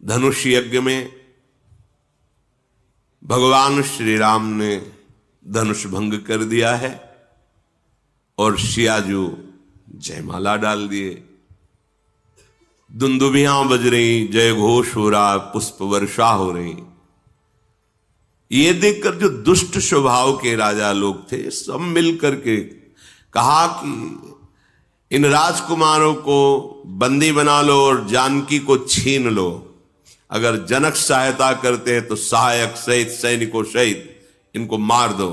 धनुष यज्ञ में भगवान श्री राम ने धनुष भंग कर दिया है और सियाजू जयमाला डाल दिए। दुंदुभियां बज रही, जय घोष हो रहा, पुष्प वर्षा हो रही। ये देखकर जो दुष्ट स्वभाव के राजा लोग थे सब मिलकर के कहा कि इन राजकुमारों को बंदी बना लो और जानकी को छीन लो। अगर जनक सहायता करते हैं तो सहायक सहित सैनिकों सहित इनको मार दो।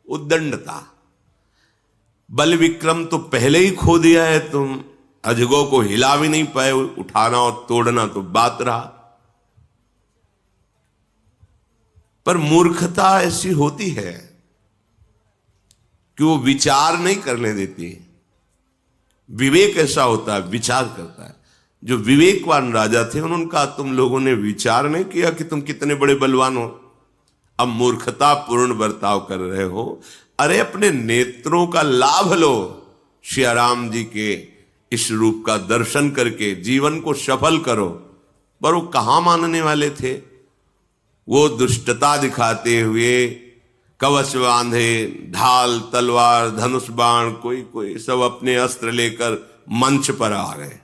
उद्दंडता, बल विक्रम तो पहले ही खो दिया है, तुम अजगों को हिला भी नहीं पाए, उठाना और तोड़ना तो बात रहा। पर मूर्खता ऐसी होती है कि वो विचार नहीं करने देती। विवेक ऐसा होता है, विचार करता है। जो विवेकवान राजा थे उन्होंने कहा तुम लोगों ने विचार नहीं किया कि तुम कितने बड़े बलवान हो, अब मूर्खता पूर्ण बर्ताव कर रहे हो। अरे अपने नेत्रों का लाभ लो, श्री राम जी के इस रूप का दर्शन करके जीवन को सफल करो। पर वो कहां मानने वाले थे। वो दुष्टता दिखाते हुए कवच बांधे, ढाल तलवार धनुष बाण, कोई कोई सब अपने अस्त्र लेकर मंच पर आ गए।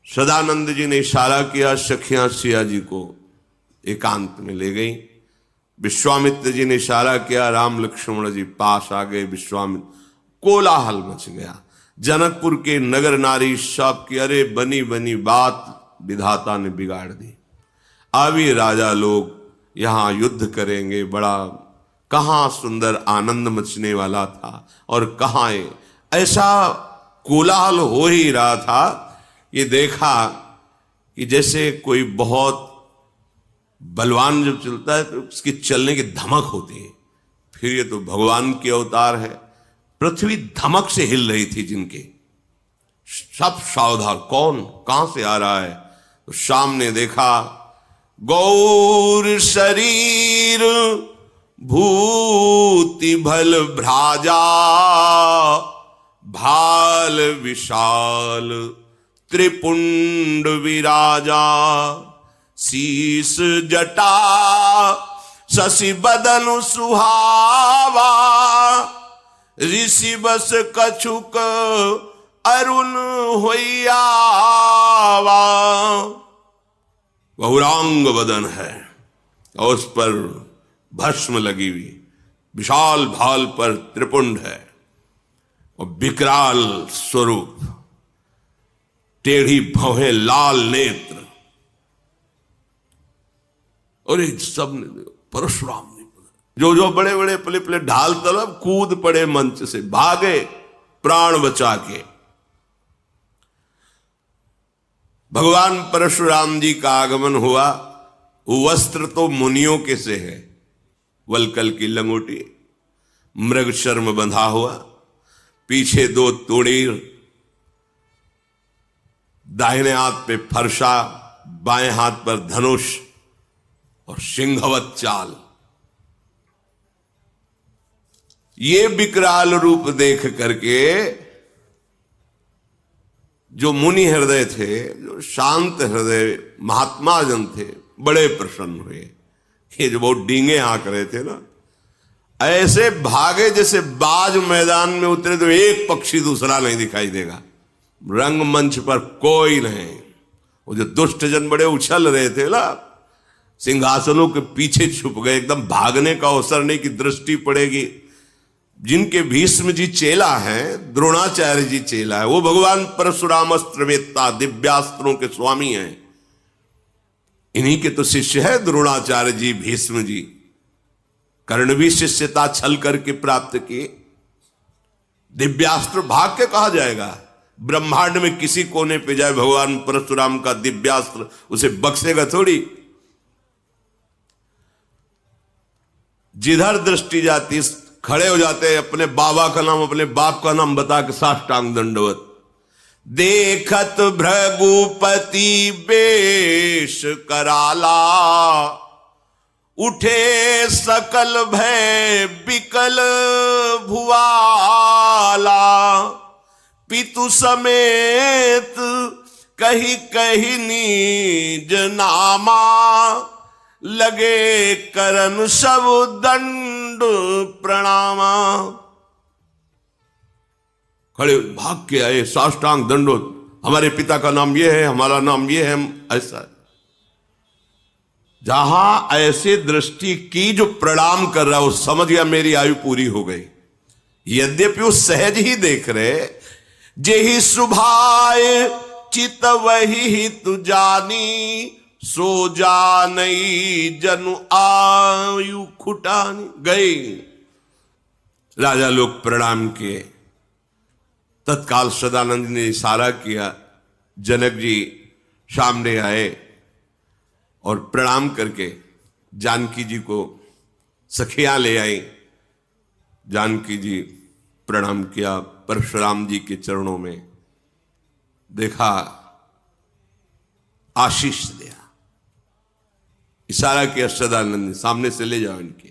सदानंद जी ने इशारा किया, सखियां सिया जी को एकांत में ले गई। विश्वामित्र जी ने इशारा किया, राम लक्ष्मण जी पास आ गए। विश्वामित्र, कोलाहल मच गया। जनकपुर के नगर नारी सब की अरे बनी बनी बात विधाता ने बिगाड़ दी। अब ये राजा लोग यहां युद्ध करेंगे, बड़ा कहां सुंदर आनंद मचने वाला था और कहां ऐसा कोलाहल हो ही रहा था। ये देखा कि जैसे कोई बहुत बलवान जब चलता है तो उसकी चलने की धमक होती है। फिर ये तो भगवान के अवतार है। पृथ्वी धमक से हिल रही थी जिनके, सब सावधान, कौन कहां से आ रहा है। तो सामने देखा गौर शरीर भूति भल भ्राजा, भाल विशाल त्रिपुंड विराजा, शीस जटा शशि बदन सुहावा, ऋषि बस कछुक अरुण होइयावा। गौरांग बदन है और उस पर भस्म लगी हुई, विशाल भाल पर त्रिपुंड है और विकराल स्वरूप, टेढ़ी भौहें, लाल नेत्र। और एक सब परशुराम जो बड़े बड़े पले पले ढाल तलब कूद पड़े मंच से, भागे प्राण बचा के। भगवान परशुराम जी का आगमन हुआ। वस्त्र तो मुनियों के से है, वलकल की लंगोटी, मृग शर्म बंधा हुआ, पीछे 2 तोड़ीर, दाहिने हाथ पे फरसा, बाएं हाथ पर धनुष और सिंहवत चाल। ये विकराल रूप देख करके जो मुनि हृदय थे, जो शांत हृदय महात्मा जन थे, बड़े प्रसन्न हुए। ये जो बहुत डींगे हाँक रहे थे ना, ऐसे भागे जैसे बाज मैदान में उतरे तो एक पक्षी दूसरा नहीं दिखाई देगा। रंगमंच पर कोई नहीं। वो जो दुष्ट जन बड़े उछल रहे थे ना, सिंहासनों के पीछे छुप गए, एकदम भागने का अवसर नहीं कि दृष्टि पड़ेगी। जिनके भीष्म जी चेला हैं, द्रोणाचार्य जी चेला है, वो भगवान परशुराम अस्त्रवेत्ता, दिव्यास्त्रों के स्वामी हैं। इन्हीं के तो शिष्य है द्रोणाचार्य जी, भीष्म जी। कर्ण भी शिष्यता छल करके प्राप्त किए। दिव्यास्त्र भाग के कहा जाएगा। ब्रह्मांड में किसी कोने पे जाए भगवान परशुराम का दिव्यास्त्र, उसे बख्शेगा थोड़ी। जिधर दृष्टि जाती खड़े हो जाते हैं, अपने बाबा का नाम, अपने बाप का नाम बता के साष्टांग दंडवत। देखत भृगुपति बेश कराला, उठे सकल भय बिकल भुआला। पितु समेत कही कही नीज नामा, लगे करन सब दंड प्रणामा। खड़े भाग के आए, साष्टांग दंडोत, हमारे पिता का नाम ये है, हमारा नाम ये है, ऐसा। जहां ऐसे दृष्टि की जो प्रणाम कर रहा है, वो समझ गया मेरी आयु पूरी हो गई। यद्यपि वो सहज ही देख रहे, जेहि सुभाए चित वही ही तु जानी, सो जानई जनु आयु खुटानी। गई राजा लोग प्रणाम किए। तत्काल सदानंद ने इशारा किया, जनक जी सामने आए और प्रणाम करके जानकी जी को सखियां ले आई। जानकी जी प्रणाम किया, परशुराम जी के चरणों में देखा, आशीष दिया, इशारा किया सदानंद ने, सामने से ले जाओ इनके।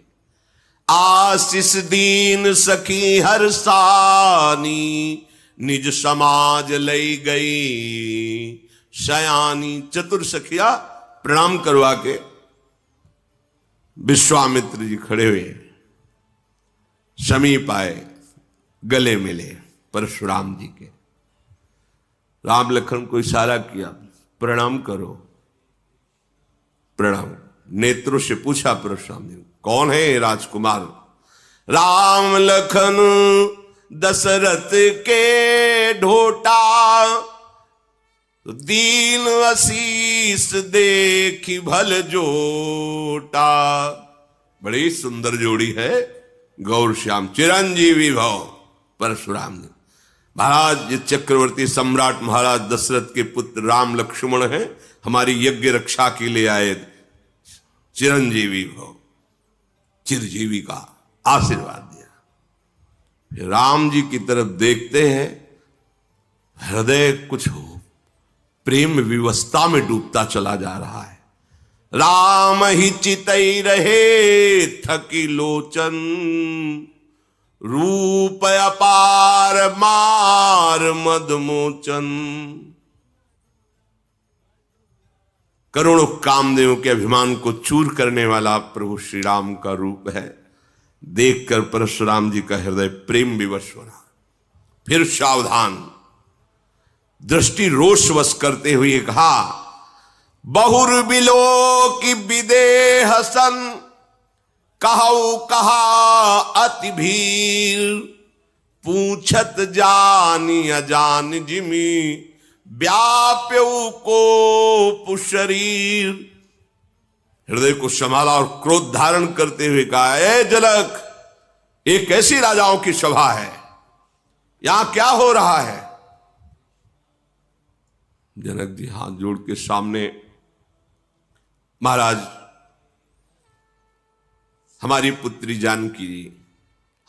आशीष दीन सखी हर सानी, निज समाज लई गई शयानी। चतुर सखिया प्रणाम करवा के विश्वामित्र जी खड़े हुए, समीप आए, गले मिले परशुराम जी के। राम लखन को इशारा किया, प्रणाम करो, प्रणाम। नेत्रों से पूछा परशुराम जी, कौन है राजकुमार? राम लखन दशरथ के ढोटा, दीन आशीष देखी भल जोटा। बड़ी सुंदर जोड़ी है, गौर श्याम, चिरंजीवी भव परशुराम जी। महाराज ये चक्रवर्ती सम्राट महाराज दशरथ के पुत्र राम लक्ष्मण हैं, हमारी यज्ञ रक्षा के लिए आए, चिरंजीवी भव, चिरजीवी का आशीर्वाद दिया। राम जी की तरफ देखते हैं, हृदय कुछ हो प्रेम विवस्था में डूबता चला जा रहा है। राम ही चितई रहे थकी लोचन, रूप अपार मार मदमोचन। करोड़ों कामदेवों के अभिमान को चूर करने वाला प्रभु श्री राम का रूप है। देखकर परशुराम जी का हृदय प्रेम विवश होना। फिर सावधान, दृष्टि रोषवश करते हुए कहा, बहुर बिलो की विदेह सन, कहु कहा अति भीर, पूछत जानी अजान जिमी, व्याप्यऊ को पुशरीर। हृदय को संभाला और क्रोध धारण करते हुए कहा, ए जनक, एक ऐसी राजाओं की सभा है, यहां क्या हो रहा है? जनक जी हाथ जोड़ के सामने, महाराज हमारी पुत्री जानकी जी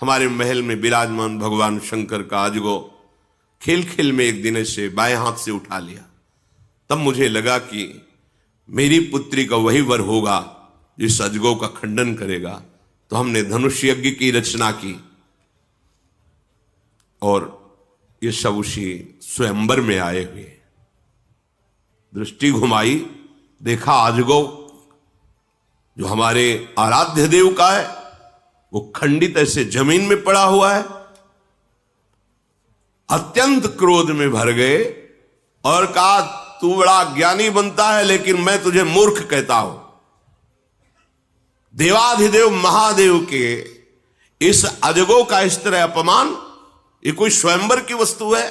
हमारे महल में विराजमान भगवान शंकर का अजगो खेल खेल में एक दिन से बाएं हाथ से उठा लिया। तब मुझे लगा कि मेरी पुत्री का वही वर होगा जो इस अजगो का खंडन करेगा। तो हमने धनुष यज्ञ की रचना की और ये सब उसी स्वयंवर में आए हुए। दृष्टि घुमाई, देखा अजगो जो हमारे आराध्य देव का है वो खंडित ऐसे जमीन में पड़ा हुआ है। अत्यंत क्रोध में भर गए और कहा, तू बड़ा ज्ञानी बनता है लेकिन मैं तुझे मूर्ख कहता हूं। देवाधिदेव महादेव के इस अजगो का इस तरह अपमान, ये कोई स्वयंवर की वस्तु है?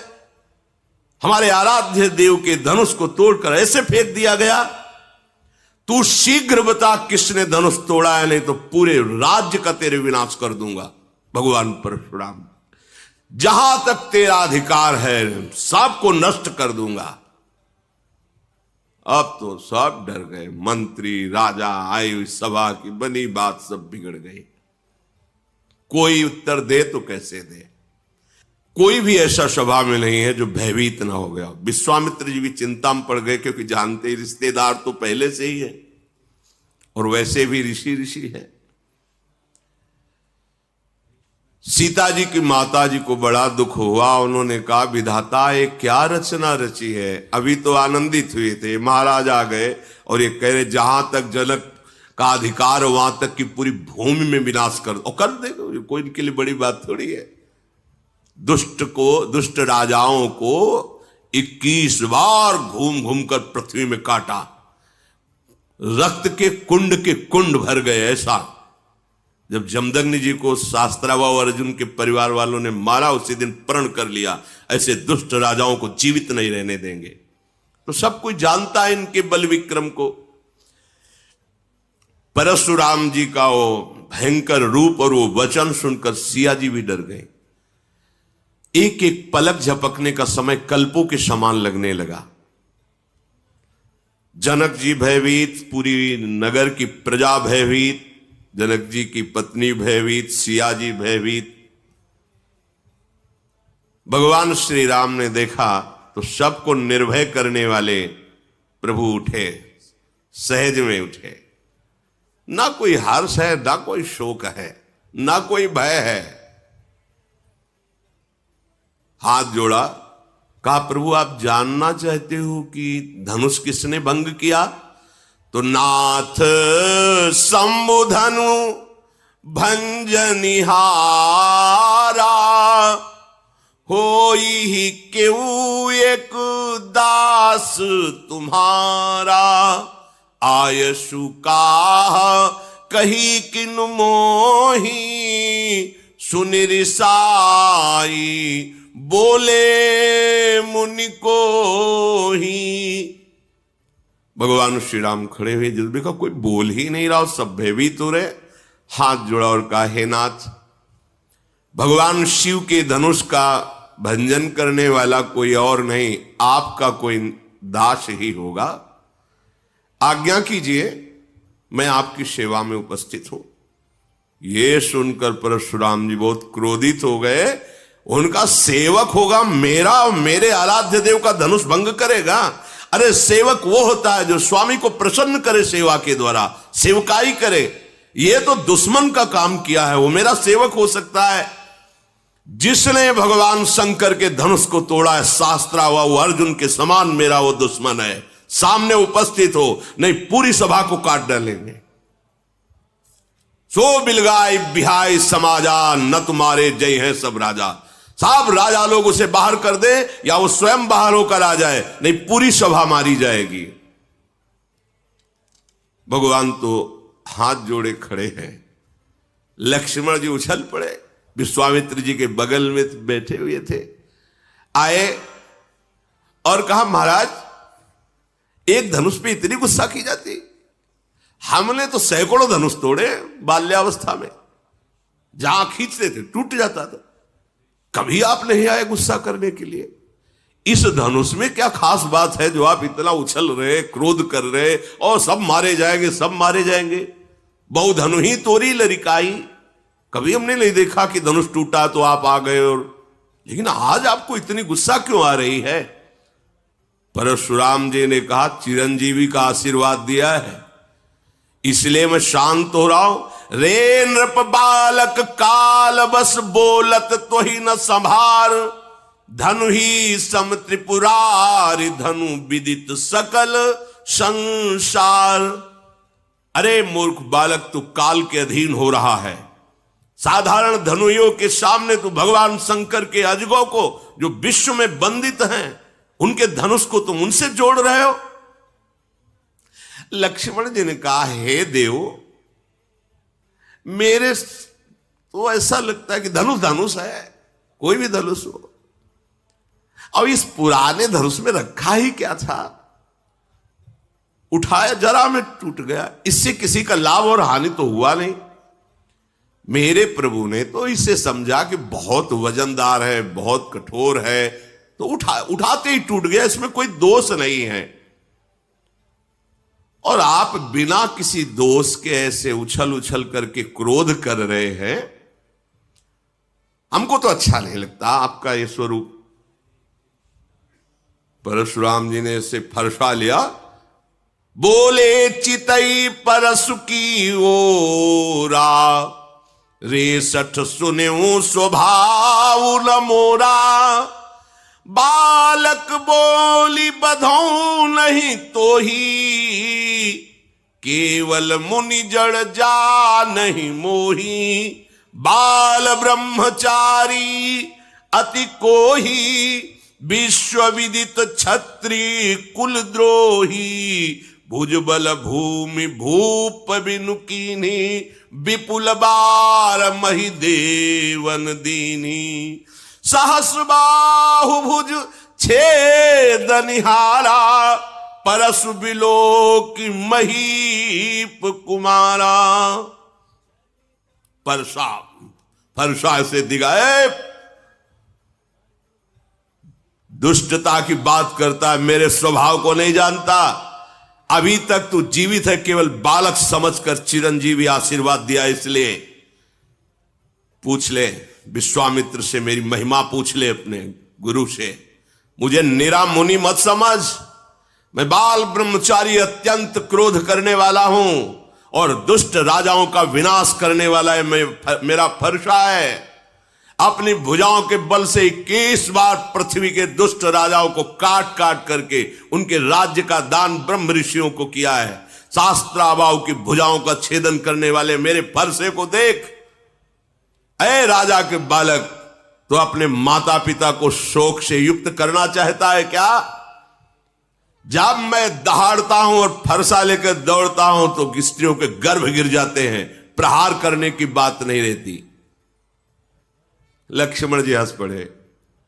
हमारे आराध्य देव के धनुष को तोड़कर ऐसे फेंक दिया गया। तू शीघ्र बता किसने धनुष तोड़ा है, नहीं तो पूरे राज्य का तेरे विनाश कर दूंगा। भगवान परशुराम, जहां तक तेरा अधिकार है सबको नष्ट कर दूंगा। अब तो सब डर गए, मंत्री राजा आए हुई सभा की बनी बात सब बिगड़ गई। कोई उत्तर दे तो कैसे दे? कोई भी ऐसा सभा में नहीं है जो भयभीत ना हो गया। विश्वामित्र जी भी चिंता में पड़ गए, क्योंकि जानते ही रिश्तेदार तो पहले से ही है और वैसे भी ऋषि है। सीता जी की माता जी को बड़ा दुख हुआ। उन्होंने कहा, विधाता ये क्या रचना रची है। अभी तो आनंदित हुए थे, महाराज आ गए और ये कह रहे जहां तक जनक का अधिकार हो वहां तक की पूरी भूमि में विनाश कर दो। कर देगा, कोई इनके लिए बड़ी बात थोड़ी है। दुष्ट राजाओं को 21 बार घूम घूम कर पृथ्वी में काटा, रक्त के कुंड भर गए। ऐसा जब जमदग्नि जी को शास्त्रावा अर्जुन के परिवार वालों ने मारा, उसी दिन प्रण कर लिया ऐसे दुष्ट राजाओं को जीवित नहीं रहने देंगे। तो सब कोई जानता है इनके बल विक्रम को। परशुराम जी का वो भयंकर रूप और वो वचन सुनकर सिया जी भी डर गए। एक एक पलक झपकने का समय कल्पों के समान लगने लगा। जनक जी भयभीत, पूरी नगर की प्रजा भयभीत, जनक जी की पत्नी भयभीत, सिया जी भयभीत। भगवान श्री राम ने देखा तो सबको निर्भय करने वाले प्रभु उठे, सहज में उठे। ना कोई हर्ष है, ना कोई शोक है, ना कोई भय है। हाथ जोड़ा, कहा, प्रभु आप जानना चाहते हो कि धनुष किसने भंग किया? तो नाथ शंभुधनु भंजनिहारा, होई ही क्यों एक दास तुम्हारा। आयसु काह कही किन मोही, सुनिरिसाई बोले मुनि को ही। भगवान श्री राम खड़े हुए, जब देखा कोई बोल ही नहीं रहा, सब भयभीत हो रहे। हाथ जोड़ा और कहा, हे नाथ, भगवान शिव के धनुष का भंजन करने वाला कोई और नहीं, आपका कोई दास ही होगा। आज्ञा कीजिए, मैं आपकी सेवा में उपस्थित हूं। ये सुनकर परशुराम जी बहुत क्रोधित हो गए। उनका सेवक होगा मेरा और मेरे आराध्य देव का धनुष भंग करेगा? अरे सेवक वो होता है जो स्वामी को प्रसन्न करे, सेवा के द्वारा सेवकाई करे। ये तो दुश्मन का काम किया है, वो मेरा सेवक हो सकता है? जिसने भगवान शंकर के धनुष को तोड़ा है, शास्त्रा हुआ, वो अर्जुन के समान मेरा वो दुश्मन है। सामने उपस्थित हो, नहीं पूरी सभा को काट डालेंगे। सो बिलगाई बिहाई समाजा, न तुम्हारे जय हैं सब राजा। सब राजा लोग उसे बाहर कर दे या वो स्वयं बाहर होकर आ जाए, नहीं पूरी सभा मारी जाएगी। भगवान तो हाथ जोड़े खड़े हैं। लक्ष्मण जी उछल पड़े, विश्वामित्र जी के बगल में बैठे हुए थे। आए और कहा, महाराज एक धनुष पे इतनी गुस्सा की जाती? हमने तो सैकड़ों धनुष तोड़े बाल्यावस्था में, जहां खींचते थे टूट जाता था। कभी आप नहीं आए गुस्सा करने के लिए? इस धनुष में क्या खास बात है जो आप इतना उछल रहे, क्रोध कर रहे, और सब मारे जाएंगे, सब मारे जाएंगे? बहु धनु ही तोरी लरिकाई। कभी हमने नहीं देखा कि धनुष टूटा तो आप आ गए। और लेकिन आज आपको इतनी गुस्सा क्यों आ रही है? परशुराम जी ने कहा, चिरंजीवी का आशीर्वाद दिया है इसलिए मैं शांत हो रहा हूं। रे नृप बालक काल बस बोलत तो ही न संभार, धनु ही सम त्रिपुरारि धनु विदित सकल संसार। अरे मूर्ख बालक, तू काल के अधीन हो रहा है। साधारण धनुइयों के सामने तू भगवान शंकर के अजगों को, जो विश्व में बंदित हैं, उनके धनुष को तुम उनसे जोड़ रहे हो। लक्ष्मण जी ने कहा, हे देव, मेरे तो ऐसा लगता है कि धनुष धनुष है, कोई भी धनुष हो। अब इस पुराने धनुष में रखा ही क्या था? उठाया जरा में टूट गया, इससे किसी का लाभ और हानि तो हुआ नहीं। मेरे प्रभु ने तो इसे समझा कि बहुत वजनदार है, बहुत कठोर है, तो उठाते ही टूट गया, इसमें कोई दोष नहीं है। और आप बिना किसी दोष के ऐसे उछल उछल करके क्रोध कर रहे हैं, हमको तो अच्छा नहीं लगता आपका ये स्वरूप। परशुराम जी ने इसे फरसा लिया, बोले चितई परसु की ओरा, रेसठ सुन्यू स्वभाव न मोरा, बालक बोली बधौ नहीं तो ही, केवल मुनि जड़ जा नहीं मोही, बाल ब्रह्मचारी अति कोही, विश्व विदित क्षत्रिय कुल द्रोही, भुजबल भूमि भूप बिनु कीन्ही, विपुल बार मही देवन दीनी, सहस्र बाहु भुज छेद निहारा, परसु बिलोक महीप कुमारा। परसा से दिगाए दुष्टता की बात करता है, मेरे स्वभाव को नहीं जानता। अभी तक तू जीवित है केवल बालक समझकर चिरंजीवी आशीर्वाद दिया, इसलिए पूछ ले विश्वामित्र से, मेरी महिमा पूछ ले अपने गुरु से। मुझे निरा मुनि मत समझ, मैं बाल ब्रह्मचारी अत्यंत क्रोध करने वाला हूं और दुष्ट राजाओं का विनाश करने वाला है मेरा फरसा है। अपनी भुजाओं के बल से 21 बार पृथ्वी के दुष्ट राजाओं को काट काट करके उनके राज्य का दान ब्रह्म ऋषियों को किया है। शास्त्राबाओं की भुजाओं का छेदन करने वाले मेरे फरसे को देख। ऐ राजा के बालक, तो अपने माता पिता को शोक से युक्त करना चाहता है क्या? जब मैं दहाड़ता हूं और फरसा लेकर दौड़ता हूं तो स्त्रियों के गर्भ गिर जाते हैं, प्रहार करने की बात नहीं रहती। लक्ष्मण जी हंस पड़े,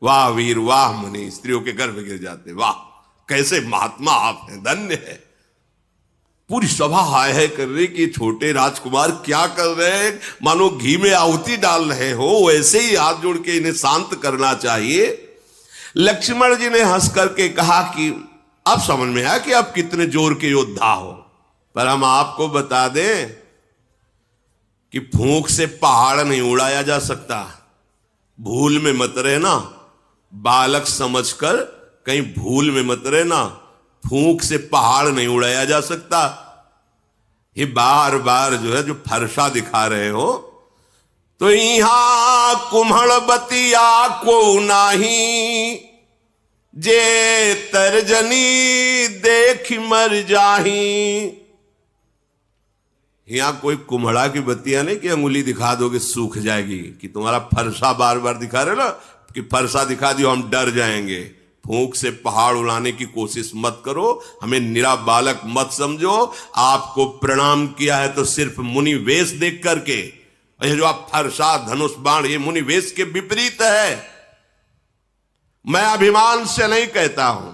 वाह वीर वाह मुनि, स्त्रियों के गर्भ गिर जाते, वाह कैसे महात्मा आप हैं, धन्य है। पूरी सभा हाय है कर रही कि छोटे राजकुमार क्या कर रहे हैं, मानो घी में आहुति डाल रहे हो, वैसे ही हाथ जोड़ के इन्हें शांत करना चाहिए। लक्ष्मण जी ने हंस करके कहा कि अब समझ में आया कि आप कितने जोर के योद्धा हो, पर हम आपको बता दें कि फूंक से पहाड़ नहीं उड़ाया जा सकता। भूल में मत रहना, बालक समझकर कहीं भूल में मत रहना, फूंक से पहाड़ नहीं उड़ाया जा सकता। ये बार बार जो है जो फरसा दिखा रहे हो, तो यहां कुम्हड़ बतिया को नाही, जे तर्जनी देख मर जाही। यहां कोई कुम्हड़ा की बत्तियां नहीं कि अंगुली दिखा दोगे सूख जाएगी, कि तुम्हारा फरसा बार बार दिखा रहे ना कि फरसा दिखा दियो हम डर जाएंगे। फूंक से पहाड़ उड़ाने की कोशिश मत करो, हमें निरा बालक मत समझो। आपको प्रणाम किया है तो सिर्फ मुनि वेश देख करके, ये जो आप फरसा धनुष बाण, ये मुनि वेश के विपरीत है। मैं अभिमान से नहीं कहता हूं,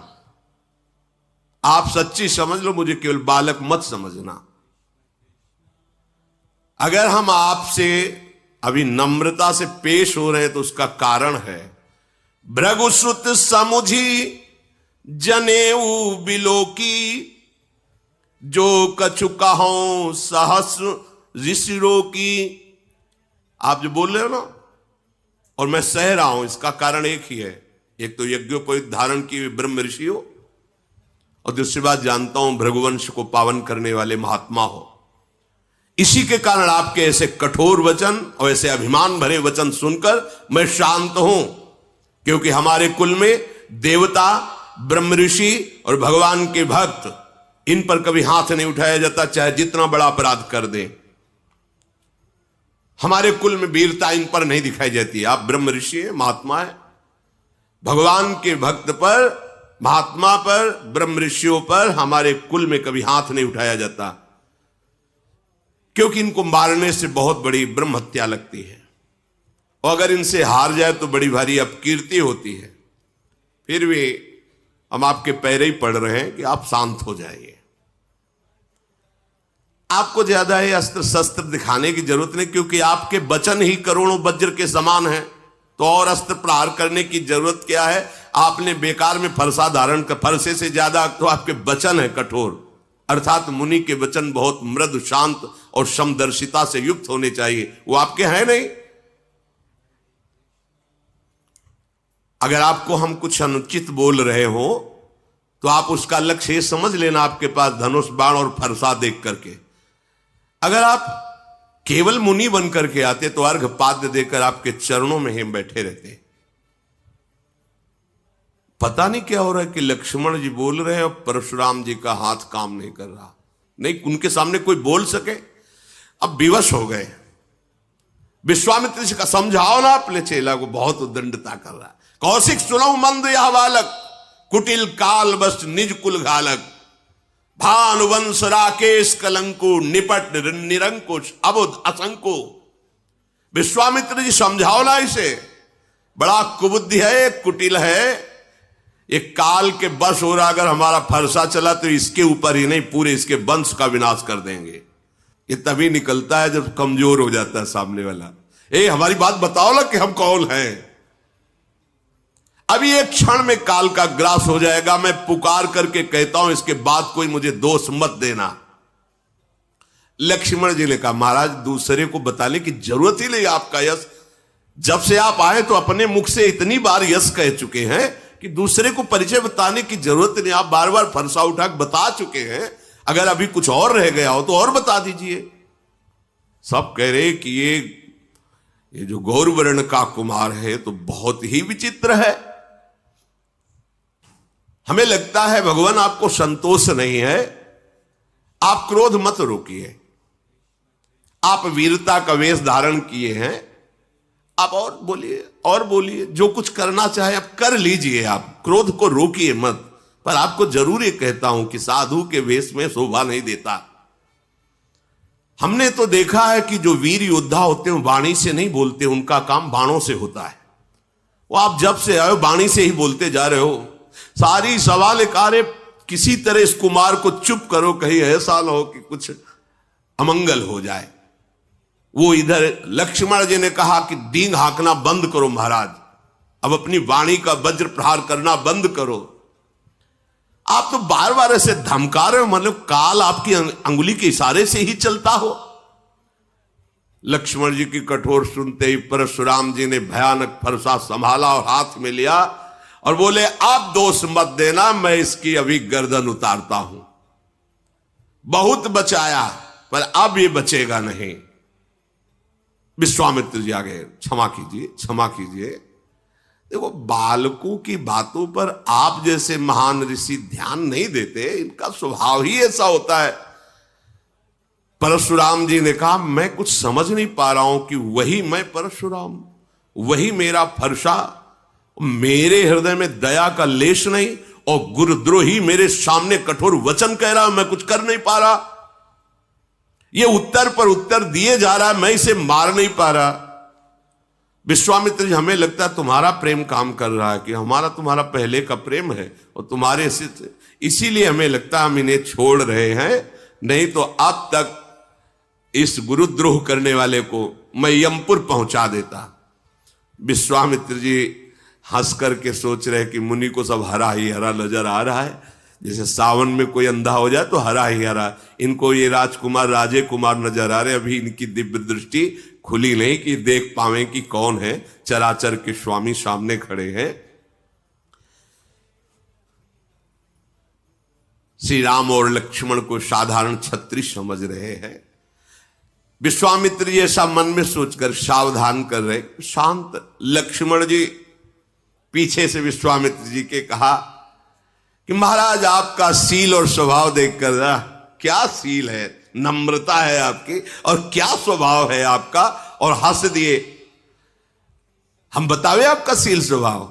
आप सच्ची समझ लो, मुझे केवल बालक मत समझना। अगर हम आपसे अभी नम्रता से पेश हो रहे हैं तो उसका कारण है, भृगुसुत समुझी जनेऊ बिलोकी, जो कछु कहो सहस्र ऋषिरों की। आप जो बोल रहे हो ना, और मैं सह रहा हूं, इसका कारण एक ही है। एक तो यज्ञोपवीत धारण की ब्रह्म ऋषि हो, और दूसरी बात जानता हूं भृगुवंश को पावन करने वाले महात्मा हो। इसी के कारण आपके ऐसे कठोर वचन और ऐसे अभिमान भरे वचन सुनकर मैं शांत हूं, क्योंकि हमारे कुल में देवता, ब्रह्म ऋषि और भगवान के भक्त, इन पर कभी हाथ नहीं उठाया जाता, चाहे जितना बड़ा अपराध कर दे। हमारे कुल में वीरता इन पर नहीं दिखाई जाती। आप ब्रह्म ऋषि है, महात्मा है, भगवान के भक्त पर, महात्मा पर, ब्रह्म ऋषियों पर हमारे कुल में कभी हाथ नहीं उठाया जाता, क्योंकि इनको मारने से बहुत बड़ी ब्रह्म हत्या लगती है, और अगर इनसे हार जाए तो बड़ी भारी अपकीर्ति होती है। फिर भी हम आपके पैरे ही पड़ रहे हैं कि आप शांत हो जाइए। आपको ज्यादा ये अस्त्र शस्त्र दिखाने की जरूरत नहीं, क्योंकि आपके वचन ही करोड़ों वज्र के समान हैं, तो और अस्त्र प्रहार करने की जरूरत क्या है? आपने बेकार में फरसा धारण कर, फरसे से ज्यादा तो आपके वचन है कठोर, अर्थात मुनि के वचन बहुत मृदु, शांत और समदर्शिता से युक्त होने चाहिए, वो आपके हैं नहीं। अगर आपको हम कुछ अनुचित बोल रहे हो तो आप उसका लक्ष्य समझ लेना, आपके पास धनुष बाण और फरसा देख करके। अगर आप केवल मुनि बन करके आते तो अर्घ पाद्य देकर आपके चरणों में ही बैठे रहते। पता नहीं क्या हो रहा है कि लक्ष्मण जी बोल रहे हैं और परशुराम जी का हाथ काम नहीं कर रहा, नहीं उनके सामने कोई बोल सके। अब विवश हो गए। विश्वामित्र जी का समझाओ ना अपने चेला को, बहुत उद्दंडता कर रहा है। कौशिक सुनो मंद यह बालक, कुटिल काल बस निज कुल घालक, भानुवंश राकेश कलंको, निपट निरंकुश अबुद असंको। विश्वामित्र जी समझाओ ना इसे, बड़ा कुबुद्धि है, कुटिल है, एक काल के बस हो रहा। अगर हमारा फरसा चला तो इसके ऊपर ही नहीं पूरे इसके वंश का विनाश कर देंगे। ये तभी निकलता है जब कमजोर हो जाता है सामने वाला। हमारी बात बताओ ना कि हम कौन हैं। अभी एक क्षण में काल का ग्रास हो जाएगा। मैं पुकार करके कहता हूं, इसके बाद कोई मुझे दोष मत देना। लक्ष्मण जी ने कहा, महाराज दूसरे को बताने की जरूरत ही नहीं। आपका यश, जब से आप आए तो अपने मुख से इतनी बार यश कह चुके हैं कि दूसरे को परिचय बताने की जरूरत नहीं। आप बार बार फरसा उठा बता चुके हैं। अगर अभी कुछ और रह गया हो तो और बता दीजिए। सब कह रहे कि ये जो गौरवर्ण का कुमार है तो बहुत ही विचित्र है। हमें लगता है भगवान आपको संतोष नहीं है। आप क्रोध मत रोकिए। आप वीरता का वेश धारण किए हैं, आप और बोलिए, जो कुछ करना चाहे आप कर लीजिए। आप क्रोध को रोकिए मत। पर आपको जरूर ये कहता हूं कि साधु के वेश में शोभा नहीं देता। हमने तो देखा है कि जो वीर योद्धा होते हैं वाणी से नहीं बोलते, उनका काम बाणों से होता है। वो आप जब से आए हो वाणी से ही बोलते जा रहे हो। सारी सवाल कार्य किसी तरह इस कुमार को चुप करो, कहीं ऐसा ना हो कि कुछ अमंगल हो जाए। वो इधर लक्ष्मण जी ने कहा कि डींग हाँकना बंद करो महाराज, अब अपनी वाणी का वज्र प्रहार करना बंद करो। आप तो बार बार ऐसे धमका रहे हो, मतलब काल आपकी अंगुली के इशारे से ही चलता हो। लक्ष्मण जी की कठोर सुनते ही परशुराम जी ने भयानक फरसा संभाला और हाथ में लिया और बोले, आप दोष मत देना, मैं इसकी अभी गर्दन उतारता हूं। बहुत बचाया पर अब ये बचेगा नहीं। विश्वामित्र जी आ गए, क्षमा कीजिए, क्षमा कीजिए। देखो, बालकों की बातों पर आप जैसे महान ऋषि ध्यान नहीं देते, इनका स्वभाव ही ऐसा होता है। परशुराम जी ने कहा, मैं कुछ समझ नहीं पा रहा हूं कि वही मैं परशुराम, वही मेरा फरसा, मेरे हृदय में दया का लेश नहीं और गुरुद्रोही मेरे सामने कठोर वचन कह रहा, मैं कुछ कर नहीं पा रहा। ये उत्तर पर उत्तर दिए जा रहा है, मैं इसे मार नहीं पा रहा। विश्वामित्र जी, हमें लगता है तुम्हारा प्रेम काम कर रहा है, कि हमारा तुम्हारा पहले का प्रेम है और तुम्हारे इसीलिए हमें लगता है हम इन्हें छोड़ रहे हैं, नहीं तो अब तक इस गुरुद्रोह करने वाले को मैं यमपुर पहुंचा देता। विश्वामित्र जी हंस करके सोच रहे कि मुनि को सब हरा ही हरा नजर आ रहा है, जैसे सावन में कोई अंधा हो जाए तो हरा ही हरा। इनको ये राजकुमार राजे कुमार नजर आ रहे, अभी इनकी दिव्य दृष्टि खुली नहीं कि देख पावे कि कौन है चराचर के स्वामी सामने खड़े हैं। श्री राम और लक्ष्मण को साधारण क्षत्रिय समझ रहे हैं। विश्वामित्र जी ऐसा मन में सोचकर सावधान कर रहे, शांत। लक्ष्मण जी पीछे से विश्वामित्र जी के कहा कि महाराज आपका सील और स्वभाव देखकर, क्या सील है, नम्रता है आपकी और क्या स्वभाव है आपका, और हंस दिए। हम बतावे आपका सील स्वभाव।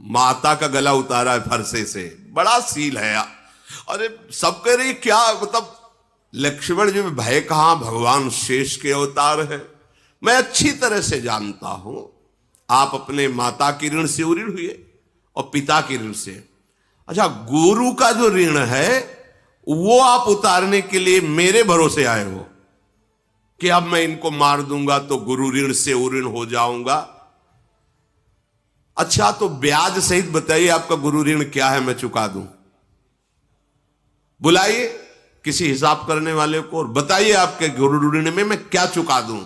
माता का गला उतारा है फरसे से, बड़ा सील है। अरे सब कह रही क्या, मतलब लक्ष्मण जी में भय कहां, भगवान शेष के अवतार है। मैं अच्छी तरह से जानता हूं आप अपने माता की ऋण से ऋण हुए और पिता की ऋण से। अच्छा, गुरु का जो ऋण है वो आप उतारने के लिए मेरे भरोसे आए हो कि अब मैं इनको मार दूंगा तो गुरु ऋण से ऋण हो जाऊंगा। अच्छा, तो ब्याज सहित बताइए आपका गुरु ऋण क्या है, मैं चुका दूं। बुलाइए किसी हिसाब करने वाले को और बताइए आपके गुरु ऋण में मैं क्या चुका दूं।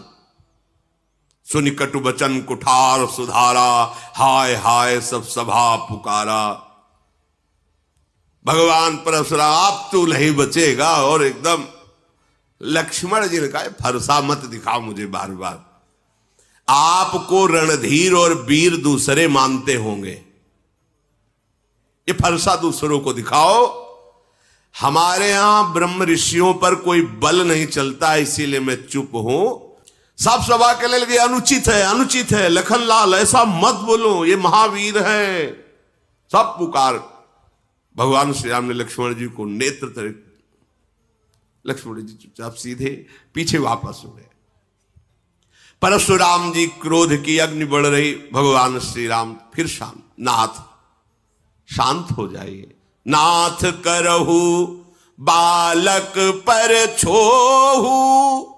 सुनि कटु बचन कुठार सुधारा, हाय हाय सब सभा पुकारा। भगवान परशुराम आप तो नहीं बचेगा, और एकदम लक्ष्मण जी ने कहा फरसा मत दिखाओ मुझे बार बार, आपको रणधीर और वीर दूसरे मानते होंगे, ये फरसा दूसरों को दिखाओ। हमारे यहां ब्रह्म ऋषियों पर कोई बल नहीं चलता, इसीलिए मैं चुप हूं। सब सभा के लिए लगे अनुचित है, अनुचित है, लखनलाल ऐसा मत बोलो, ये महावीर है। सब पुकार। भगवान श्री राम ने लक्ष्मण जी को नेत्र तरे, लक्ष्मण जी चुपचाप सीधे पीछे वापस हो गए। परशुराम जी क्रोध की अग्नि बढ़ रही। भगवान श्री राम फिर शांत, नाथ शांत हो जाइए, नाथ करहु बालक पर छोहू,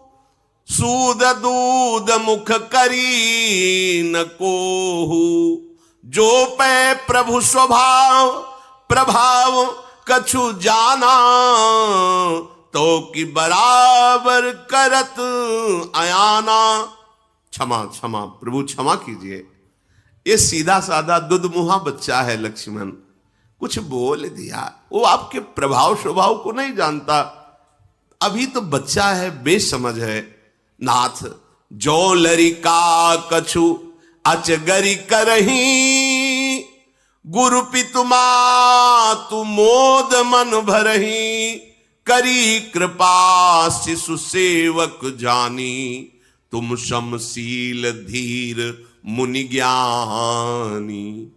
सूद दूध मुख करी न कोहू, जो पै प्रभु स्वभाव प्रभाव कछु जाना, तो कि बराबर करत अयाना। क्षमा क्षमा प्रभु, क्षमा कीजिए, ये सीधा साधा दुधमुहा बच्चा है लक्ष्मण, कुछ बोल दिया, वो आपके प्रभाव स्वभाव को नहीं जानता, अभी तो बच्चा है, बेसमझ है। नाथ जो लरिका कछु अचगरी करही, गुरु पितुमा तु मोद मन भरही, करी कृपा शिशु सेवक जानी, तुम समशील धीर मुनि ज्ञानी।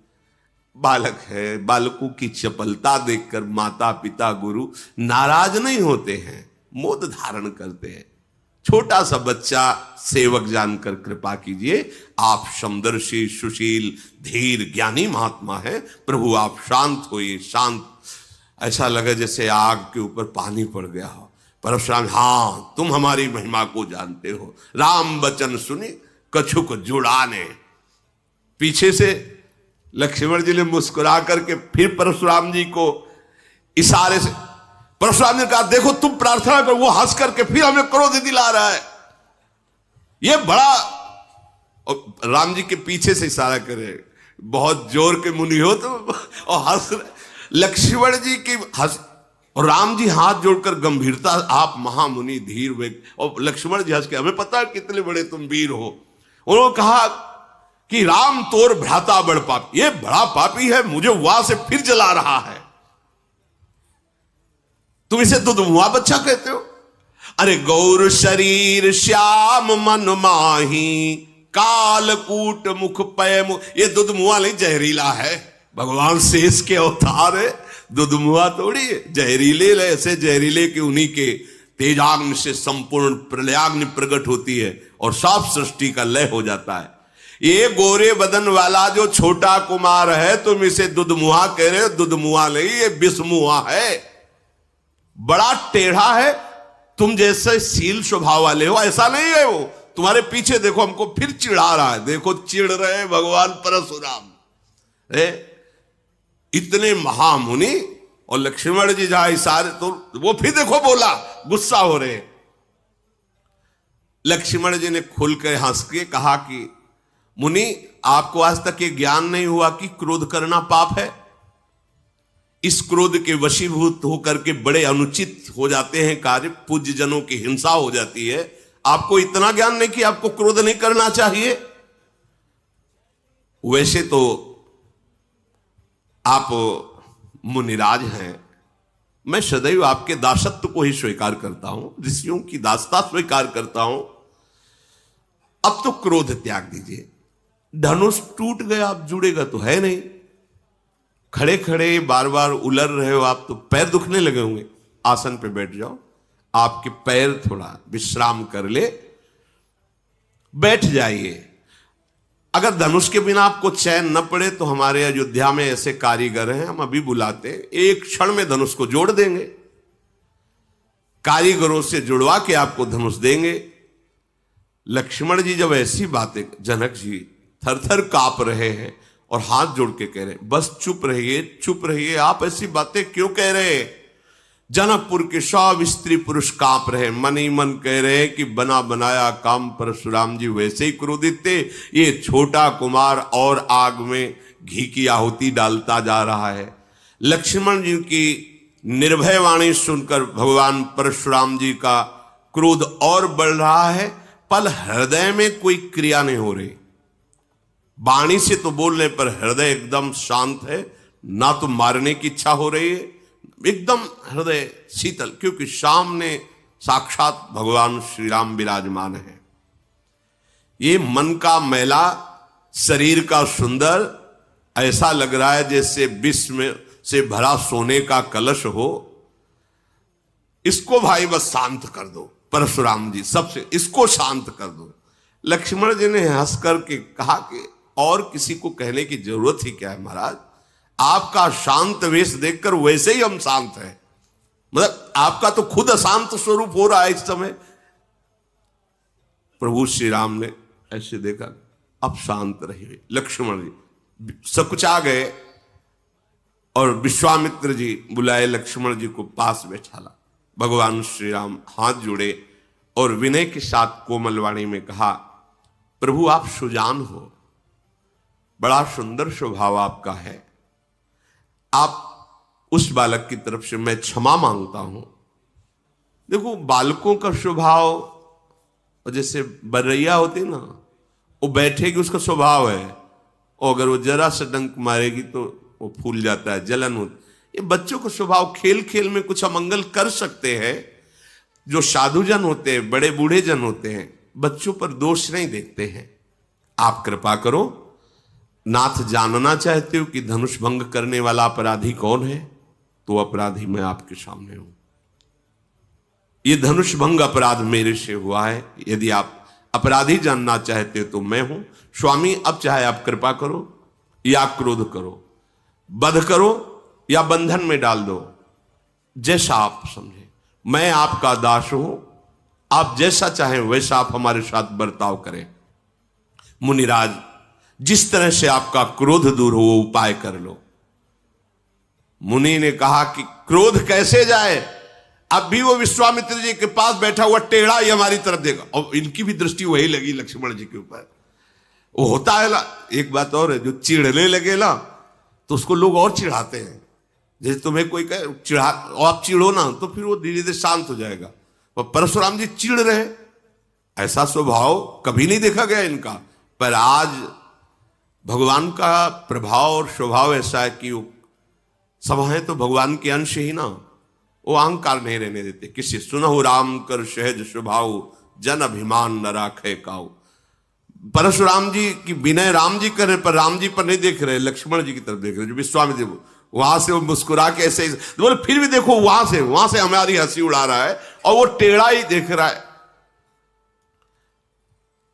बालक है, बालकों की चपलता देखकर माता पिता गुरु नाराज नहीं होते हैं, मोद धारण करते हैं। छोटा सा बच्चा सेवक जानकर कृपा कीजिए, आप समदर्शी सुशील धीर ज्ञानी महात्मा है, प्रभु आप शांत होइए, शांत। ऐसा लगे जैसे आग के ऊपर पानी पड़ गया हो। परशुराम, हाँ तुम हमारी महिमा को जानते हो, राम वचन सुनी कछुक जुड़ाने। पीछे से लक्ष्मण जी ने मुस्कुरा करके फिर परशुराम जी को इशारे से, परशुराम ने कहा देखो तुम प्रार्थना करो, वो हंस करके फिर हमें क्रोध दिला रहा है, ये बड़ा। और राम जी के पीछे से इशारा करे, बहुत जोर के मुनि हो तुम, और हंस। लक्ष्मण जी की हंस, और राम जी हाथ जोड़कर गंभीरता, आप महामुनि धीर व्यक्ति। और लक्ष्मण जी हंस के, हमें पता है कितने बड़े तुम वीर हो। उन्होंने कहा कि राम तोर भ्राता बड़ पापी, ये बड़ा पापी है, मुझे वहां से फिर जला रहा है, तुम इसे दुधमुआ बच्चा कहते हो। अरे गौर शरीर श्याम मन माही, कालकूट मुख पय मुख, ये दुधमुआ नहीं जहरीला है, भगवान शेष के अवतार है, दुधमुआ थोड़ी है। जहरीले ऐसे जहरीले कि उन्हीं के तेजाग्नि से संपूर्ण प्रलयाग्नि प्रकट होती है और साफ सृष्टि का लय हो जाता है। ये गोरे बदन वाला जो छोटा कुमार है, तुम इसे दुधमुआ कह रहे हो, दुधमुआ नहीं, ये विषमुआ है, बड़ा टेढ़ा है, तुम जैसे शील स्वभाव वाले हो ऐसा नहीं है वो। तुम्हारे पीछे देखो, हमको फिर चिढ़ा रहा है, देखो चिढ़ रहे भगवान परशुराम, इतने महामुनि। और लक्ष्मण जी जहां इशारे, तो वो फिर देखो बोला, गुस्सा हो रहे। लक्ष्मण जी ने खुलकर हंस के कहा कि मुनि, आपको आज तक ये ज्ञान नहीं हुआ कि क्रोध करना पाप है? इस क्रोध के वशीभूत होकर के बड़े अनुचित हो जाते हैं कार्य, पूज्य जनों की हिंसा हो जाती है। आपको इतना ज्ञान नहीं कि आपको क्रोध नहीं करना चाहिए? वैसे तो आप मुनिराज हैं, मैं सदैव आपके दासत्व को ही स्वीकार करता हूं, ऋषियों की दासता स्वीकार करता हूं। अब तो क्रोध त्याग दीजिए, धनुष टूट गया, अब जुड़ेगा तो है नहीं। खड़े खड़े बार बार उलर रहे हो आप, तो पैर दुखने लगे होंगे, आसन पे बैठ जाओ, आपके पैर थोड़ा विश्राम कर ले, बैठ जाइए। अगर धनुष के बिना आपको चैन न पड़े तो हमारे अयोध्या में ऐसे कारीगर हैं, हम अभी बुलाते हैं, एक क्षण में धनुष को जोड़ देंगे, कारीगरों से जुड़वा के आपको धनुष देंगे। लक्ष्मण जी जब ऐसी बातें, जनक जी थर थर कांप रहे हैं और हाथ जोड़ के कह रहे हैं, बस चुप रहिए, चुप रहिए, आप ऐसी बातें क्यों कह रहे हैं? जनकपुर के सब स्त्री पुरुष कांप रहे, मन ही मन कह रहे हैं कि बना बनाया काम परशुराम जी वैसे ही क्रोधित थे, ये छोटा कुमार और आग में घी की आहुति डालता जा रहा है। लक्ष्मण जी की निर्भय वाणी सुनकर भगवान परशुराम जी का क्रोध और बढ़ रहा है, पर हृदय में कोई क्रिया नहीं हो रही। वाणी से तो बोलने पर हृदय एकदम शांत है, ना तो मारने की इच्छा हो रही है, एकदम हृदय शीतल, क्योंकि सामने साक्षात भगवान श्री राम विराजमान है। ये मन का मैला, शरीर का सुंदर, ऐसा लग रहा है जैसे विष में से भरा सोने का कलश हो। इसको भाई बस शांत कर दो। परशुराम जी सबसे इसको शांत कर दो। लक्ष्मण जी ने हंस करके कहा कि और किसी को कहने की जरूरत ही क्या है महाराज, आपका शांत वेश देखकर वैसे ही हम शांत हैं। मतलब आपका तो खुद अशांत स्वरूप हो रहा है इस समय। प्रभु श्री राम ने ऐसे देखा, अब शांत रहिए। लक्ष्मण जी सकुचा गए और विश्वामित्र जी बुलाए, लक्ष्मण जी को पास बैठाला। भगवान श्री राम हाथ जोड़े और विनय के साथ कोमल वाणी में कहा, प्रभु आप सुजान हो, बड़ा सुंदर स्वभाव आपका है। आप उस बालक की तरफ से मैं क्षमा मांगता हूं। देखो बालकों का स्वभाव जैसे बर्रैया होती ना, वो बैठेगी उसका स्वभाव है, और अगर वो जरा सा डंक मारेगी तो वो फूल जाता है, जलन होती। ये बच्चों का स्वभाव, खेल खेल में कुछ अमंगल कर सकते हैं। जो साधुजन होते हैं, बड़े बूढ़े जन होते हैं, बच्चों पर दोष नहीं देखते हैं। आप कृपा करो, नाथ जानना चाहते हो कि धनुष भंग करने वाला अपराधी कौन है? तो अपराधी मैं आपके सामने हूं। ये धनुष भंग अपराध मेरे से हुआ है। यदि आप अपराधी जानना चाहते हो तो मैं हूं। स्वामी अब चाहे आप कृपा करो या क्रोध करो, वध करो या बंधन में डाल दो, जैसा आप समझे। मैं आपका दास हूं, आप जैसा चाहें वैसा आप हमारे साथ बर्ताव करें। मुनिराज, जिस तरह से आपका क्रोध दूर हो वो उपाय कर लो। मुनि ने कहा कि क्रोध कैसे जाए? अब भी वो विश्वामित्र जी के पास बैठा हुआ टेढ़ा ही हमारी तरफ देगा, और इनकी भी दृष्टि वही लगी लक्ष्मण जी के ऊपर। वो होता है ना, एक बात और है, जो चिढ़ने लगे ना तो उसको लोग और चिढ़ाते हैं। जैसे तुम्हें कोई कहे चिढ़ा, और आप चिढ़ो ना तो फिर वो धीरे धीरे शांत हो जाएगा। और परशुराम जी चिढ़ रहे, ऐसा स्वभाव कभी नहीं देखा गया इनका। पर आज भगवान का प्रभाव और स्वभाव ऐसा है कि वो सब है तो भगवान के अंश ही ना, वो अहंकार नहीं रहने देते। किसी सुनहु राम कर सहज स्वभाव, जन अभिमान न राखे काऊ। परशुराम जी की विनय राम जी कर रहे, पर राम जी पर नहीं देख रहे, लक्ष्मण जी की तरफ देख रहे। जो विश्वामित्र जी वहां से वो मुस्कुरा के ऐसे बोले, फिर भी देखो वहां से हमारी हंसी उड़ा रहा है और वो टेढ़ा ही देख रहा है।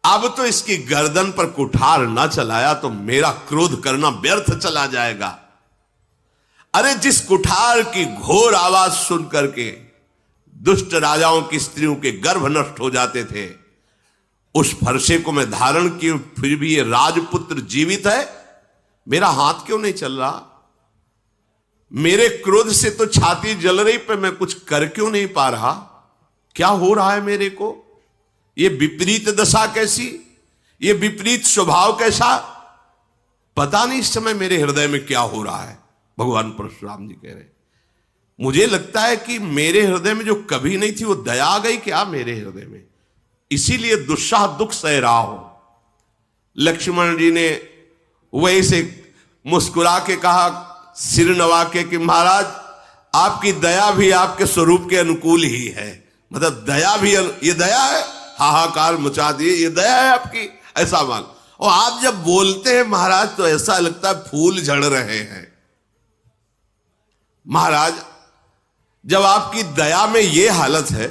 अब तो इसकी गर्दन पर कुठार न चलाया तो मेरा क्रोध करना व्यर्थ चला जाएगा। अरे जिस कुठार की घोर आवाज सुन करके दुष्ट राजाओं की स्त्रियों के गर्भ नष्ट हो जाते थे, उस फरसे को मैं धारण किए, फिर भी ये राजपुत्र जीवित है, मेरा हाथ क्यों नहीं चल रहा? मेरे क्रोध से तो छाती जल रही, पर मैं कुछ कर क्यों नहीं पा रहा? क्या हो रहा है मेरे को? ये विपरीत दशा कैसी, ये विपरीत स्वभाव कैसा? पता नहीं इस समय मेरे हृदय में क्या हो रहा है। भगवान परशुराम जी कह रहे, मुझे लगता है कि मेरे हृदय में जो कभी नहीं थी वो दया आ गई क्या मेरे हृदय में, इसीलिए दुस्साह दुख सह रहा हो। लक्ष्मण जी ने वैसे मुस्कुरा के कहा, सिर नवा के कि महाराज आपकी दया भी आपके स्वरूप के अनुकूल ही है। मतलब दया भी, ये दया है, हाहाकार मचा दिए, ये दया है आपकी, ऐसा मान। और आप जब बोलते हैं महाराज तो ऐसा लगता है फूल झड़ रहे हैं। महाराज जब आपकी दया में ये हालत है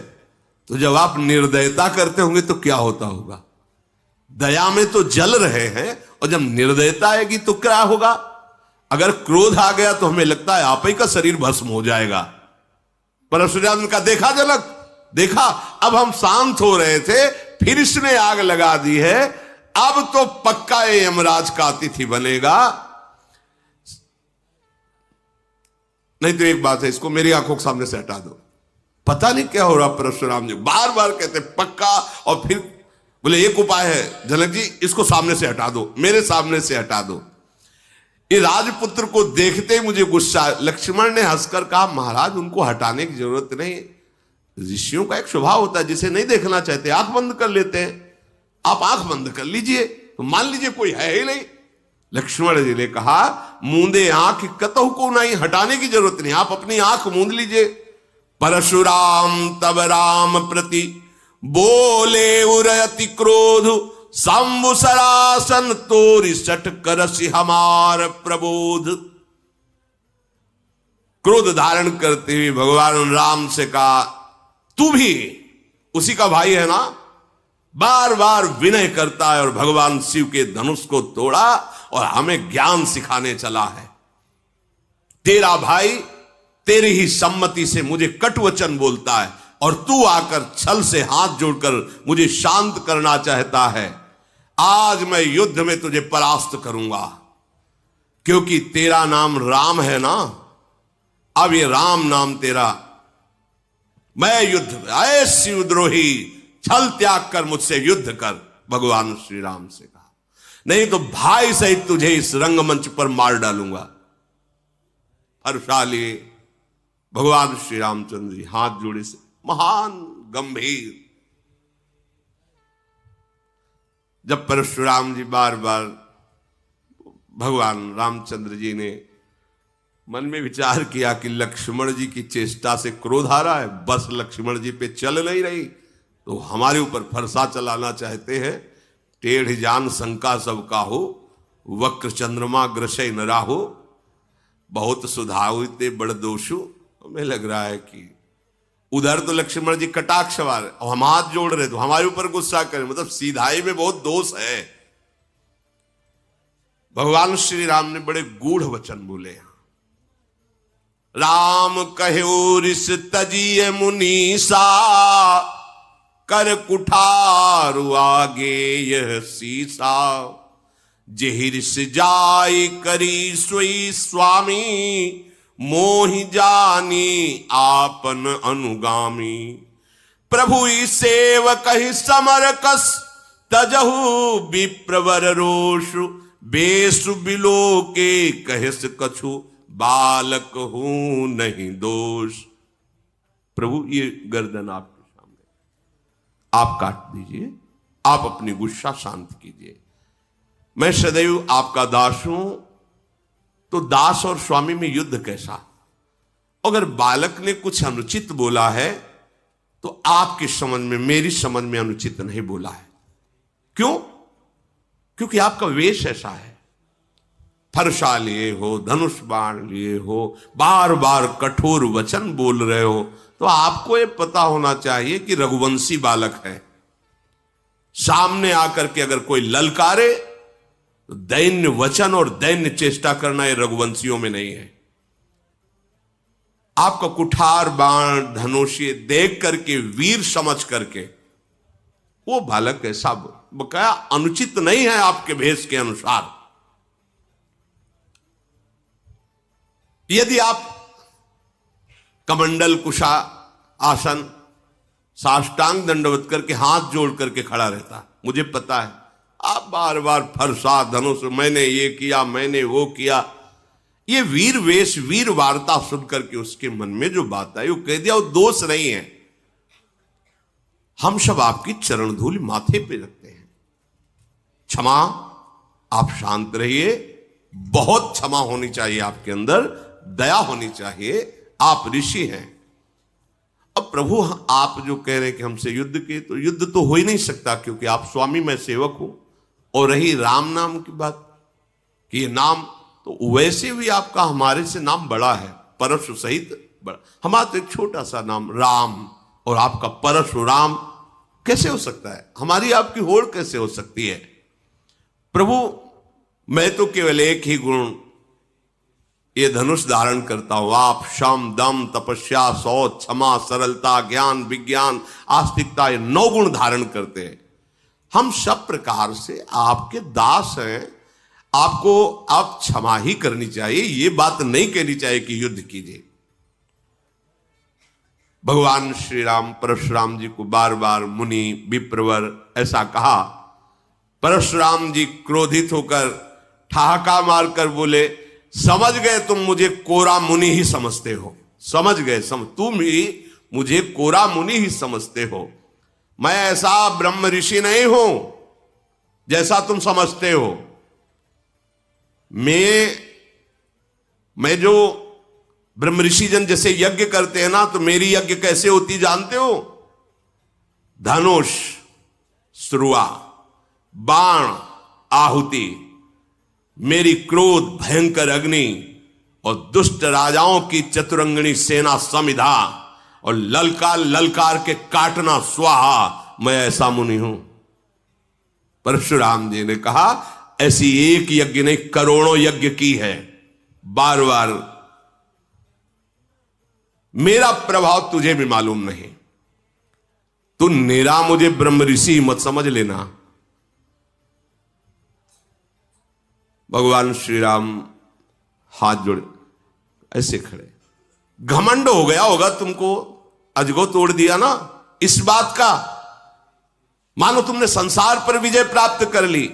तो जब आप निर्दयता करते होंगे तो क्या होता होगा? दया में तो जल रहे हैं, और जब निर्दयता आएगी तो क्या होगा? अगर क्रोध आ गया तो हमें लगता है आप ही का शरीर भस्म हो जाएगा। परशुराम का देखा जनक, देखा अब हम शांत हो रहे थे, फिर इसने आग लगा दी है, अब तो पक्का ये यमराज का अतिथि बनेगा। नहीं तो एक बात है, इसको मेरी आंखों के सामने से हटा दो। पता नहीं क्या हो रहा, परशुराम जी बार बार कहते पक्का, और फिर बोले एक उपाय है जनक जी, इसको सामने से हटा दो, मेरे सामने से हटा दो। ये राजपुत्र को देखते ही मुझे गुस्सा। लक्ष्मण ने हंसकर कहा, महाराज उनको हटाने की जरूरत नहीं, ऋषियों का एक स्वभाव होता है, जिसे नहीं देखना चाहते आंख बंद कर लेते हैं। आप आंख बंद कर लीजिए तो मान लीजिए कोई है ही नहीं। लक्ष्मण जी ने कहा मूंदे आंख कतहु को नहीं, हटाने की जरूरत नहीं, आप अपनी आंख मूंद लीजिए। परशुराम तब राम प्रति बोले उरयति क्रोध, शंभुसरासन तोरि सठ करसि हमार प्रबोध। क्रोध धारण करते हुए भगवान राम से कहा, तू भी उसी का भाई है ना? बार बार विनय करता है और भगवान शिव के धनुष को तोड़ा और हमें ज्ञान सिखाने चला है। तेरा भाई तेरी ही सम्मति से मुझे कटुवचन बोलता है और तू आकर छल से हाथ जोड़कर मुझे शांत करना चाहता है। आज मैं युद्ध में तुझे परास्त करूंगा, क्योंकि तेरा नाम राम है ना। अब ये राम नाम तेरा, मैं युद्ध, ऐ शिवद्रोही, छल त्याग कर मुझसे युद्ध कर, भगवान श्री राम से कहा, नहीं तो भाई सहित तुझे इस रंगमंच पर मार डालूंगा। हर्षाली भगवान श्री रामचंद्र जी हाथ जोड़े से महान गंभीर। जब परशुराम जी बार बार, भगवान रामचंद्र जी ने मन में विचार किया कि लक्ष्मण जी की चेष्टा से क्रोध आ रहा है, बस लक्ष्मण जी पे चल नहीं रही, तो हमारे ऊपर फरसा चलाना चाहते हैं। टेढ़ जान शंका सबका हो, वक्र चंद्रमा ग्रसय न राहो, बहुत सुधावते बड़ दोषु। हमें लग रहा है कि उधर तो लक्ष्मण जी कटाक्ष वाले और हम हाथ जोड़ रहे तो हमारे ऊपर गुस्सा करें, मतलब सीधाई में बहुत दोष है। भगवान श्री राम ने बड़े गूढ़ वचन बोले। राम कहो रिस तजिए मुनीसा, कर कुठारु आगे यह सीसा। जेहिरिस जाय करी सोई स्वामी, मोहि जानी आपन अनुगामी। प्रभु सेवक ही समर कस, तजहु विप्रवर रोषु। बेसु बिलो के कहस कछु, बालक हूं नहीं दोष। प्रभु ये गर्दन आपके सामने, आप काट दीजिए, आप अपनी गुस्सा शांत कीजिए। मैं सदैव आपका दास हूं, तो दास और स्वामी में युद्ध कैसा? अगर बालक ने कुछ अनुचित बोला है तो आपकी समझ में, मेरी समझ में अनुचित नहीं बोला है। क्यों? क्योंकि आपका वेश ऐसा है। फरसा लिए हो, धनुष बाण लिए हो, बार बार कठोर वचन बोल रहे हो, तो आपको यह पता होना चाहिए कि रघुवंशी बालक है। सामने आकर के अगर कोई ललकारे तो दैन्य वचन और दैन्य चेष्टा करना ये रघुवंशियों में नहीं है। आपका कुठार बाण धनुषी देख करके, वीर समझ करके वो बालक ऐसा बकाया अनुचित नहीं है आपके भेष के अनुसार। यदि आप कमंडल कुशा आसन साष्टांग दंडवत करके हाथ जोड़ करके खड़ा रहता, मुझे पता है आप बार बार फरसा धनुष, मैंने ये किया, मैंने वो किया, ये वीर वेश वीर वार्ता सुन करके उसके मन में जो बात आई वो कह दिया, वो दोष नहीं है। हम सब आपकी चरण धूल माथे पे रखते हैं। क्षमा, आप शांत रहिए, बहुत क्षमा होनी चाहिए आपके अंदर, दया होनी चाहिए, आप ऋषि हैं। अब प्रभु आप जो कह रहे हैं कि हमसे युद्ध के, तो युद्ध तो हो ही नहीं सकता, क्योंकि आप स्वामी, मैं सेवक हूं। और रही राम नाम की बात कि ये नाम, तो वैसे भी आपका हमारे से नाम बड़ा है, परशु सहित बड़ा। हमारा तो एक छोटा सा नाम राम और आपका परशुराम कैसे हो सकता है? हमारी आपकी होड़ कैसे हो सकती है? प्रभु मैं तो केवल एक ही गुण ये धनुष धारण करता हूं, आप शम दम तपस्या शौच क्षमा सरलता ज्ञान विज्ञान आस्तिकता, ये 9 गुण धारण करते हैं। हम सब प्रकार से आपके दास हैं, आपको आप क्षमा ही करनी चाहिए, ये बात नहीं कहनी चाहिए कि युद्ध कीजिए। भगवान श्री राम परशुराम जी को बार बार मुनि विप्रवर ऐसा कहा। परशुराम जी क्रोधित होकर ठहाका मारकर बोले, समझ गए तुम मुझे कोरा मुनि ही समझते हो, समझ गए, तुम ही मुझे कोरा मुनि ही समझते हो। मैं ऐसा ब्रह्म ऋषि नहीं हूं जैसा तुम समझते हो। मैं जो ब्रह्म ऋषि जन जैसे यज्ञ करते हैं ना, तो मेरी यज्ञ कैसे होती जानते हो? धनुष, श्रुआ, बाण, आहुति, मेरी क्रोध भयंकर अग्नि और दुष्ट राजाओं की चतुरंगणी सेना समिधा और ललकार ललकार के काटना स्वाहा, मैं ऐसा मुनि हूं। परशुराम जी ने कहा ऐसी एक यज्ञ नहीं, करोड़ों यज्ञ की है। बार बार मेरा प्रभाव तुझे भी मालूम नहीं, तू निरा मुझे ब्रह्म ऋषि मत समझ लेना। भगवान श्री राम हाथ जोड़े ऐसे खड़े, घमंड हो गया होगा तुमको, अजगो तोड़ दिया ना इस बात का, मानो तुमने संसार पर विजय प्राप्त कर ली।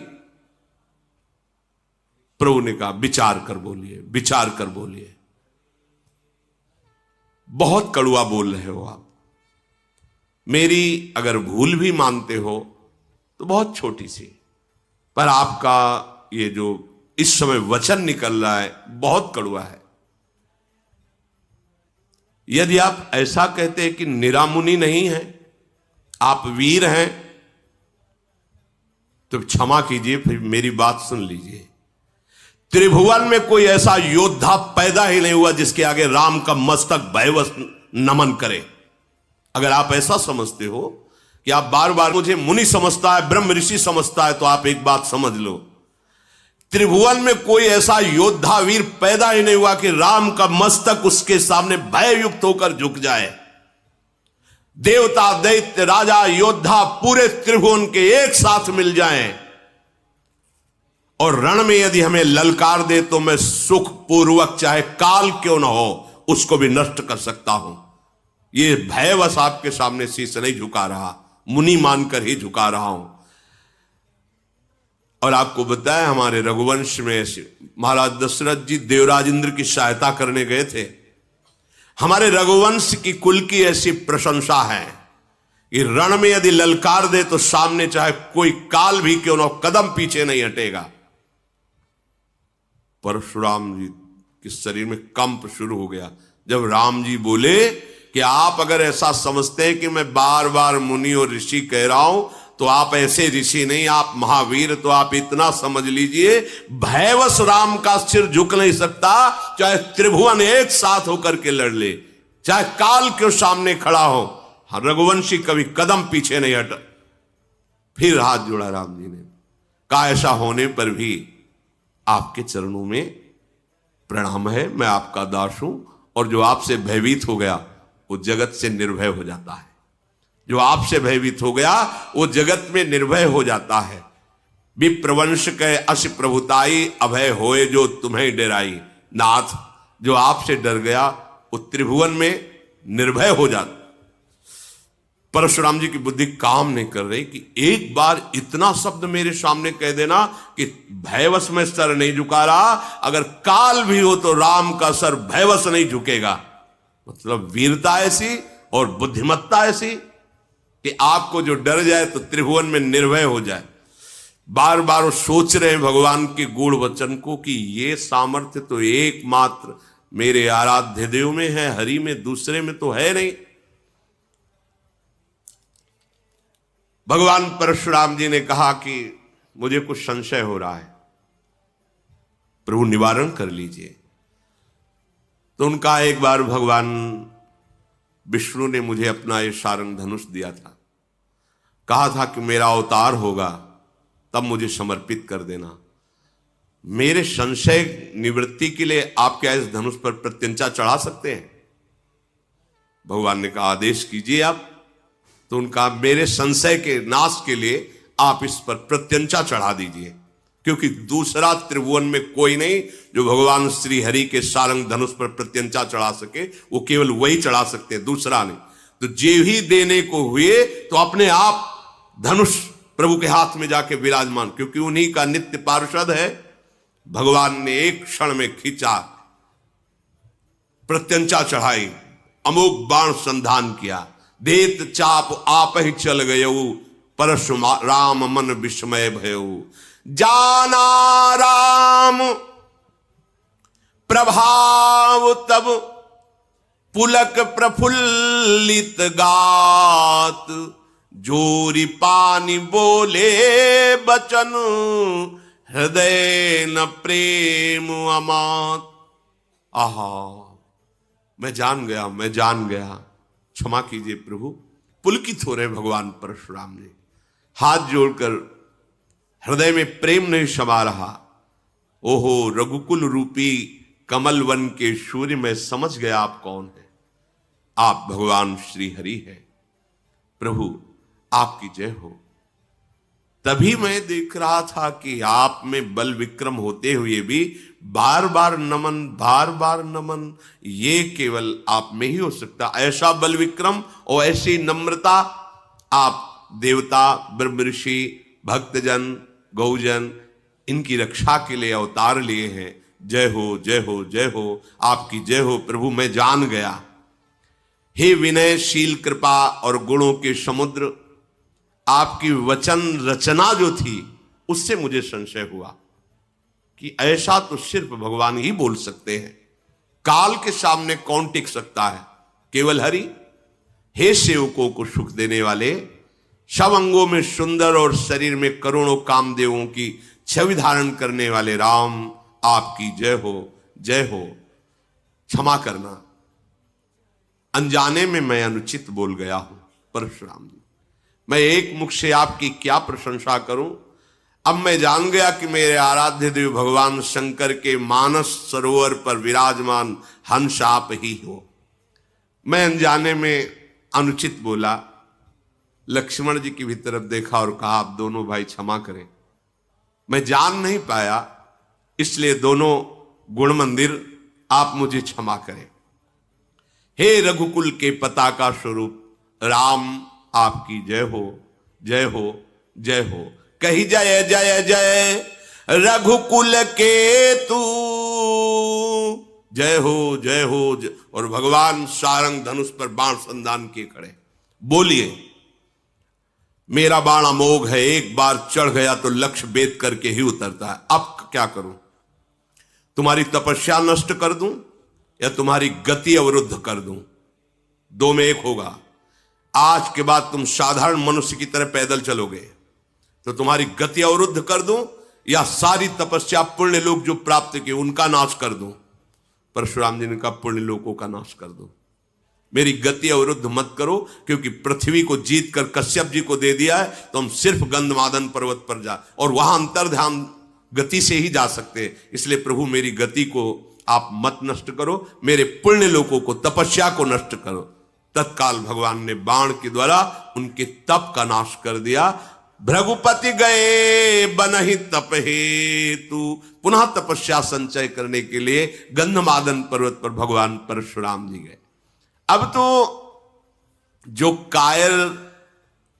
प्रभु ने कहा विचार कर बोलिए, विचार कर बोलिए। बहुत कड़वा बोल रहे हो आप। मेरी अगर भूल भी मानते हो तो बहुत छोटी सी, पर आपका ये जो इस समय वचन निकल रहा है बहुत कड़वा है। यदि आप ऐसा कहते हैं कि निरामुनि नहीं है, आप वीर हैं, तो क्षमा कीजिए, फिर मेरी बात सुन लीजिए। त्रिभुवन में कोई ऐसा योद्धा पैदा ही नहीं हुआ जिसके आगे राम का मस्तक भयवश नमन करे। अगर आप ऐसा समझते हो कि आप बार बार मुझे मुनि समझता है, ब्रह्म ऋषि समझता है, तो आप एक बात समझ लो, त्रिभुवन में कोई ऐसा योद्धा वीर पैदा ही नहीं हुआ कि राम का मस्तक उसके सामने भययुक्त होकर झुक जाए। देवता, दैत्य, राजा, योद्धा पूरे त्रिभुवन के एक साथ मिल जाएं और रण में यदि हमें ललकार दे तो मैं सुख पूर्वक, चाहे काल क्यों ना हो, उसको भी नष्ट कर सकता हूं। ये भयवश आपके सामने शीश नहीं झुका रहा, मुनि मानकर ही झुका रहा हूं। और आपको बताया हमारे रघुवंश में महाराज दशरथ जी देवराज इंद्र की सहायता करने गए थे। हमारे रघुवंश की कुल की ऐसी प्रशंसा है कि रण में यदि ललकार दे तो सामने चाहे कोई काल भी क्यों ना हो, कदम पीछे नहीं हटेगा। परशुराम जी के शरीर में कंप शुरू हो गया जब राम जी बोले कि आप अगर ऐसा समझते हैं कि मैं बार बार मुनि और ऋषि कह रहा हूं, तो आप ऐसे ऋषि नहीं, आप महावीर। तो आप इतना समझ लीजिए, भयवश राम का सिर झुक नहीं सकता, चाहे त्रिभुवन एक साथ होकर के लड़ ले, चाहे काल के सामने खड़ा हो, रघुवंशी कभी कदम पीछे नहीं हटा। फिर हाथ जोड़ा राम जी ने, कहा ऐसा होने पर भी आपके चरणों में प्रणाम है, मैं आपका दास हूं, और जो आपसे भयभीत हो गया वो जगत से निर्भय हो जाता है। जो आपसे भयभीत हो गया वो जगत में निर्भय हो जाता है। विप्रवंश के अस प्रभुताई, अभय होए जो तुम्हें डराई। नाथ, जो आपसे डर गया वो त्रिभुवन में निर्भय हो जाता। परशुराम जी की बुद्धि काम नहीं कर रही कि एक बार इतना शब्द मेरे सामने कह देना कि भयवश में सर नहीं झुका रहा, अगर काल भी हो तो राम का सर भयवश नहीं झुकेगा। मतलब वीरता ऐसी और बुद्धिमत्ता ऐसी कि आपको जो डर जाए तो त्रिभुवन में निर्भय हो जाए। बार बार वो सोच रहे हैं भगवान के गूढ़ वचन को कि ये सामर्थ्य तो एकमात्र मेरे आराध्य देव में है, हरि में, दूसरे में तो है नहीं। भगवान परशुराम जी ने कहा कि मुझे कुछ संशय हो रहा है, प्रभु निवारण कर लीजिए। तो उनका एक बार भगवान विष्णु ने मुझे अपना ये सारंग धनुष दिया था, कहा था कि मेरा अवतार होगा तब मुझे समर्पित कर देना। मेरे संशय निवृत्ति के लिए आप क्या इस धनुष पर प्रत्यंचा चढ़ा सकते हैं? भगवान ने कहा आदेश कीजिए आप। तो उनका मेरे संशय के नाश के लिए आप इस पर प्रत्यंचा चढ़ा दीजिए, क्योंकि दूसरा त्रिभुवन में कोई नहीं जो भगवान श्री हरि के सारंग धनुष पर प्रत्यंचा चढ़ा सके। वो केवल वही चढ़ा सकते हैं, दूसरा नहीं। तो जे ही देने को हुए तो अपने आप धनुष प्रभु के हाथ में जाके विराजमान, क्योंकि उन्हीं का नित्य पार्षद है। भगवान ने एक क्षण में खींचा, प्रत्यंचा चढ़ाई, अमोघ बाण संधान किया। देत चाप आप ही चल गयऊ, परशुराम मन विस्मय भयऊ। जाना राम प्रभाव तब, पुलक प्रफुल्लित गात। जोरी पानी बोले बचन, हृदय न प्रेम अमात। आहा, मैं जान गया, क्षमा कीजिए प्रभु। पुलकित हो रहे भगवान परशुराम जी, हाथ जोड़कर हृदय में प्रेम नहीं समा रहा। ओहो रघुकुल रूपी कमल वन के सूर्य, मैं समझ गया आप कौन है। आप भगवान श्री हरि है। प्रभु आपकी जय हो। तभी मैं देख रहा था कि आप में बल विक्रम होते हुए भी बार बार नमन, ये केवल आप में ही हो सकता। ऐसा बल विक्रम और ऐसी नम्रता आप देवता, ब्रह्म ऋषि, भक्तजन, गौजन, इनकी रक्षा के लिए अवतार लिए हैं। जय हो, जय हो, जय हो, आपकी जय हो प्रभु। मैं जान गया। हे विनयशील कृपा और गुणों के समुद्र, आपकी वचन रचना जो थी उससे मुझे संशय हुआ कि ऐसा तो सिर्फ भगवान ही बोल सकते हैं। काल के सामने कौन टिक सकता है? केवल हरि। हे सेवकों को सुख देने वाले, सब अंगों में सुंदर और शरीर में करोड़ों कामदेवों की छवि धारण करने वाले राम, आपकी जय हो, जय हो। क्षमा करना, अनजाने में मैं अनुचित बोल गया हूं परशुराम जी। मैं एक मुख से आपकी क्या प्रशंसा करूं। अब मैं जान गया कि मेरे आराध्य देव भगवान शंकर के मानस सरोवर पर विराजमान हंस आप ही हो। मैं अनजाने में अनुचित बोला। लक्ष्मण जी की भी तरफ देखा और कहा, आप दोनों भाई क्षमा करें, मैं जान नहीं पाया, इसलिए दोनों गुण मंदिर आप मुझे क्षमा करें। हे रघुकुल के पताका स्वरूप राम, आपकी जय हो, जय हो, जय हो। कही जय जय जय रघुकुल के तू, जय हो, जय हो, जय। और भगवान सारंग धनुष पर बाण संधान किए खड़े। बोलिए, मेरा बाण अमोघ है, एक बार चढ़ गया तो लक्ष्य भेद करके ही उतरता है। अब क्या करूं? तुम्हारी तपस्या नष्ट कर दूं या तुम्हारी गति अवरुद्ध कर दूं? दो में एक होगा। आज के बाद तुम साधारण मनुष्य की तरह पैदल चलोगे तो तुम्हारी गति अवरुद्ध कर दूं या सारी तपस्या पुण्य लोक जो प्राप्त किए उनका नाश कर दूं? परशुराम जी ने कहा, पुण्य लोकों का नाश कर दो, मेरी गति अवरुद्ध मत करो, क्योंकि पृथ्वी को जीत कर कश्यप जी को दे दिया है तो हम सिर्फ गंधमादन पर्वत पर जा, और वहां अंतर ध्यान गति से ही जा सकते हैं। इसलिए प्रभु मेरी गति को आप मत नष्ट करो, मेरे पुण्य लोकों को, तपस्या को नष्ट करो। तत्काल भगवान ने बाण के द्वारा उनके तप का नाश कर दिया। भृगुपति गए बनहि तप हेतु, पुनः तपस्या संचय करने के लिए गंधमादन पर्वत पर भगवान परशुराम जी गए। अब तो जो कायर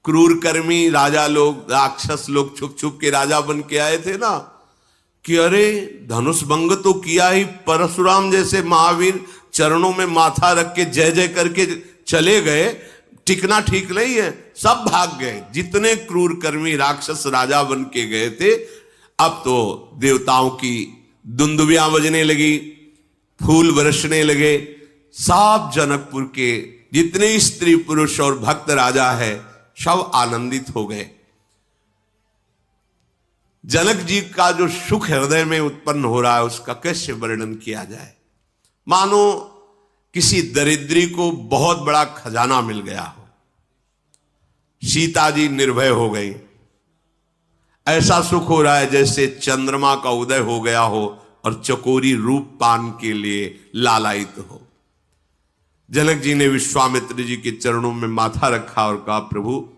क्रूर कर्मी राजा लोग, राक्षस लोग छुप छुप के राजा बन के आए थे ना, कि अरे धनुष भंग तो किया ही, परशुराम जैसे महावीर चरणों में माथा रख के जय जय करके चले गए, टिकना ठीक नहीं है, सब भाग गए। जितने क्रूर कर्मी राक्षस राजा बन के गए थे, अब तो देवताओं की दुंदुबियां बजने लगी, फूल बरसने लगे। सब जनकपुर के जितने स्त्री पुरुष और भक्त राजा है सब आनंदित हो गए। जनक जी का जो सुख हृदय में उत्पन्न हो रहा है उसका कैसे वर्णन किया जाए। मानो किसी दरिद्री को बहुत बड़ा खजाना मिल गया हो। सीता जी निर्भय हो गई। ऐसा सुख हो रहा है जैसे चंद्रमा का उदय हो गया हो और चकोरी रूप पान के लिए लालायित हो। जनक जी ने विश्वामित्र जी के चरणों में माथा रखा और कहा, प्रभु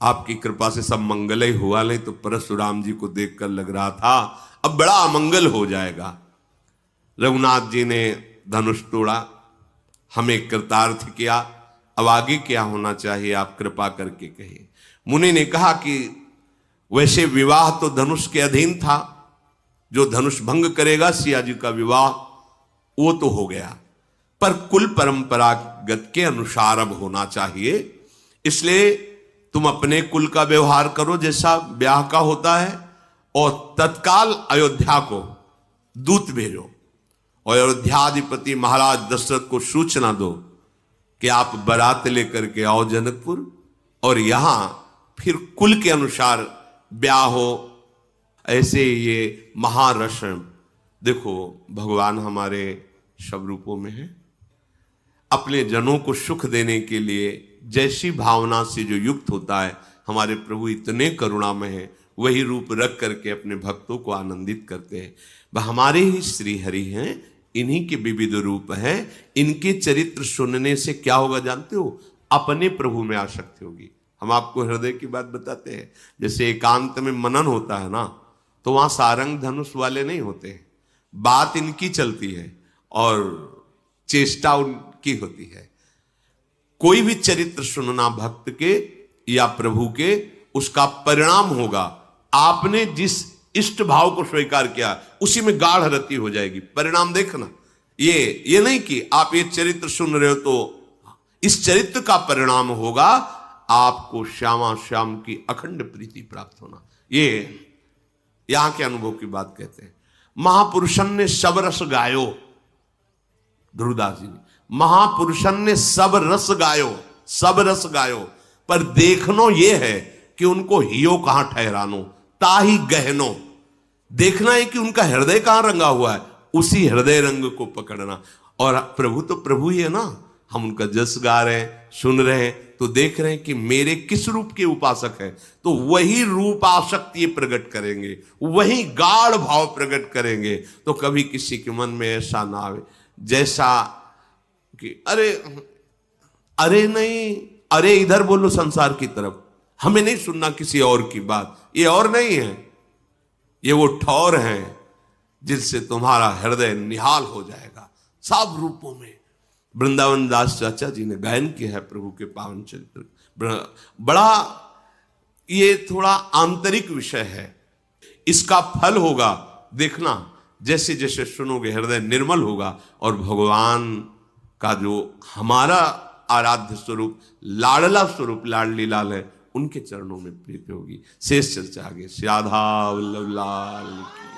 आपकी कृपा से सब मंगल ही हुआ, नहीं तो परशुराम जी को देखकर लग रहा था अब बड़ा अमंगल हो जाएगा। रघुनाथ जी ने धनुष तोड़ा, हमें कृतार्थ किया, अब आगे क्या होना चाहिए आप कृपा करके कहिए। मुनि ने कहा कि वैसे विवाह तो धनुष के अधीन था, जो धनुष भंग करेगा सिया जी का विवाह वो तो हो गया, पर कुल परंपरागत के अनुसार अब होना चाहिए। इसलिए तुम अपने कुल का व्यवहार करो जैसा ब्याह का होता है, और तत्काल अयोध्या को दूत भेजो और अयोध्याधिपति महाराज दशरथ को सूचना दो कि आप बारात लेकर के आओ जनकपुर, और यहां फिर कुल के अनुसार ब्याह हो। ऐसे ये महारस, देखो भगवान हमारे सब रूपों में है, अपने जनों को सुख देने के लिए जैसी भावना से जो युक्त होता है, हमारे प्रभु इतने करुणामय हैं, वही रूप रख करके अपने भक्तों को आनंदित करते हैं। वह हमारे ही श्री हरि हैं, इन्हीं के विविध रूप हैं। इनके चरित्र सुनने से क्या होगा जानते हो? अपने प्रभु में आसक्ति होगी। हम आपको हृदय की बात बताते हैं, जैसे एकांत में मनन होता है ना, तो वहां सारंग धनुष वाले नहीं होते हैं, बात इनकी चलती है और चेष्टा उनकी होती है। कोई भी चरित्र सुनना भक्त के या प्रभु के, उसका परिणाम होगा आपने जिस इष्ट भाव को स्वीकार किया उसी में गाढ़ रति हो जाएगी। परिणाम देखना, ये नहीं कि आप ये चरित्र सुन रहे हो तो इस चरित्र का परिणाम होगा आपको श्यामा श्याम की अखंड प्रीति प्राप्त होना। ये यहां के अनुभव की बात कहते हैं। महापुरुषन ने सब रस गायो, ध्रुवदास जी ने, महापुरुषन ने सब रस गायो, पर देखनो ये है कि उनको हियो कहां ठहरानो, ताही गहनो। देखना है कि उनका हृदय कहां रंगा हुआ है, उसी हृदय रंग को पकड़ना। और प्रभु तो प्रभु ही है ना, हम उनका जस गा रहे हैं, सुन रहे हैं, तो देख रहे हैं कि मेरे किस रूप के उपासक हैं, तो वही रूप आसक्ति प्रकट करेंगे, वही गाढ़ भाव प्रकट करेंगे। तो कभी किसी के मन में ऐसा ना आवे जैसा कि अरे नहीं, अरे इधर बोलो संसार की तरफ, हमें नहीं सुनना किसी और की बात। ये और नहीं है, ये वो ठौर हैं जिनसे तुम्हारा हृदय निहाल हो जाएगा सब रूपों में। वृंदावन दास चाचा जी ने गायन किया है प्रभु के पावन चरित्र। बड़ा ये थोड़ा आंतरिक विषय है, इसका फल होगा देखना, जैसे जैसे सुनोगे हृदय निर्मल होगा और भगवान का जो हमारा आराध्य स्वरूप, लाडला स्वरूप, लाडली लाल है, उनके चरणों में प्रीति होगी। शेष चर्चा आगे। श्री राधा वल्लभ लाल की।